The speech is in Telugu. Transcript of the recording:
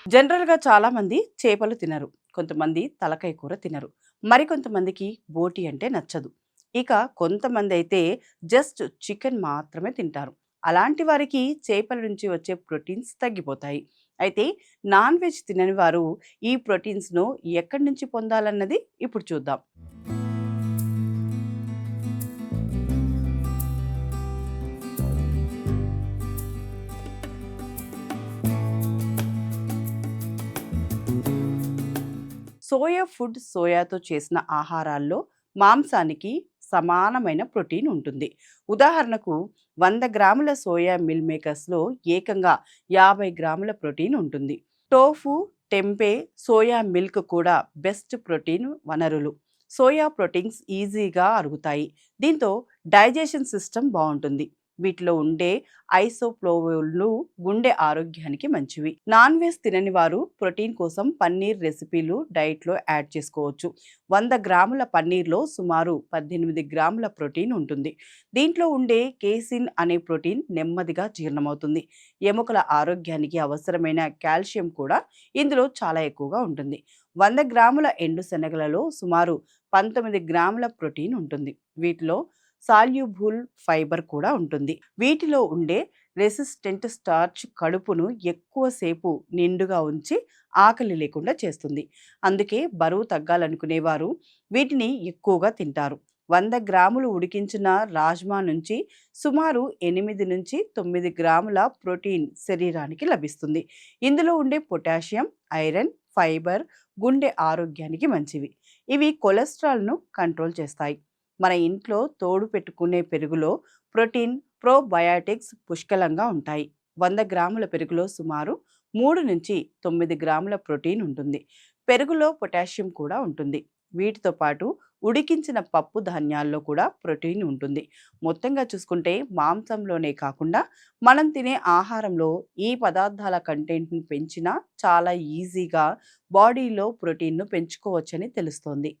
జనరల్‌గా చాలామంది చేపలు తినరు. కొంతమంది తలకాయ కూర తినరు. మరికొంతమందికి బోటి అంటే నచ్చదు. ఇక కొంతమందైతే జస్ట్ చికెన్ మాత్రమే తింటారు. అలాంటి వారికి చేపల నుంచి వచ్చే ప్రోటీన్స్ తగ్గిపోతాయి. అయితే నాన్ వెజ్ తినని వారు ఈ ప్రోటీన్స్‌ను ఎక్కడి నుంచి పొందాలన్నది ఇప్పుడు చూద్దాం. సోయా ఫుడ్ సోయాతో చేసిన ఆహారాల్లో మాంసానికి సమానమైన ప్రోటీన్ ఉంటుంది. ఉదాహరణకు 100 గ్రాముల సోయా మిల్ మేకర్స్లో ఏకంగా 50 గ్రాముల ప్రోటీన్ ఉంటుంది. టోఫు, టెంపే, సోయా మిల్క్ కూడా బెస్ట్ ప్రోటీన్ వనరులు. సోయా ప్రోటీన్స్ ఈజీగా అరుగుతాయి. దీంతో డైజెషన్ సిస్టమ్ బాగుంటుంది. వీటిలో ఉండే ఐసోప్లోవులు గుండె ఆరోగ్యానికి మంచివి. నాన్ వెజ్ తినని వారు ప్రోటీన్ కోసం పన్నీర్ రెసిపీలు డైట్లో యాడ్ చేసుకోవచ్చు. 100 గ్రాముల పన్నీర్లో సుమారు 18 గ్రాముల ప్రోటీన్ ఉంటుంది. దీంట్లో ఉండే కేసిన్ అనే ప్రోటీన్ నెమ్మదిగా జీర్ణమవుతుంది. ఎముకల ఆరోగ్యానికి అవసరమైన కాల్షియం కూడా ఇందులో చాలా ఎక్కువగా ఉంటుంది. 100 గ్రాముల ఎండు శనగలలో సుమారు 19 గ్రాముల ప్రోటీన్ ఉంటుంది. వీటిలో సాల్యుబుల్ ఫైబర్ కూడా ఉంటుంది. వీటిలో ఉండే రెసిస్టెంట్ స్టార్చ్ కడుపును ఎక్కువసేపు నిండుగా ఉంచి ఆకలి లేకుండా చేస్తుంది. అందుకే బరువు తగ్గాలనుకునేవారు వీటిని ఎక్కువగా తింటారు. 100 గ్రాములు ఉడికించిన రాజ్మా నుంచి సుమారు 8 నుంచి 9 గ్రాముల ప్రోటీన్ శరీరానికి లభిస్తుంది. ఇందులో ఉండే పొటాషియం, ఐరన్, ఫైబర్ గుండె ఆరోగ్యానికి మంచివి. ఇవి కొలెస్ట్రాల్ను కంట్రోల్ చేస్తాయి. మన ఇంట్లో తోడు పెట్టుకునే పెరుగులో ప్రోటీన్, ప్రోబయాటిక్స్ పుష్కలంగా ఉంటాయి. 100 గ్రాముల పెరుగులో సుమారు 3 నుంచి 9 గ్రాముల ప్రోటీన్ ఉంటుంది. పెరుగులో పొటాషియం కూడా ఉంటుంది. వీటితో పాటు ఉడికించిన పప్పు ధాన్యాల్లో కూడా ప్రోటీన్ ఉంటుంది. మొత్తంగా చూసుకుంటే మాంసంలోనే కాకుండా మనం తినే ఆహారంలో ఈ పదార్థాల కంటెంట్‌ను పెంచినా చాలా ఈజీగా బాడీలో ప్రోటీన్‌ను పెంచుకోవచ్చని తెలుస్తోంది.